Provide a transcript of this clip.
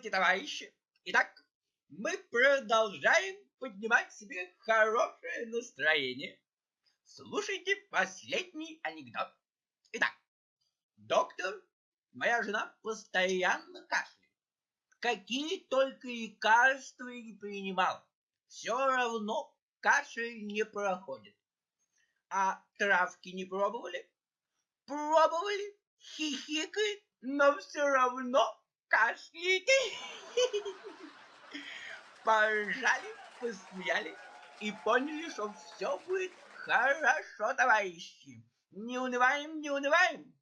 Здравствуйте, товарищи! Итак, мы продолжаем поднимать себе хорошее настроение. Слушайте последний анекдот. Итак, доктор, моя жена постоянно кашляет. Какие только лекарства не принимал, все равно кашель не проходит. А травки не пробовали? Пробовали, хихикает, но все равно кашляет. Поржали, посмеялись и поняли, что все будет хорошо, товарищи. Не унываем, не унываем.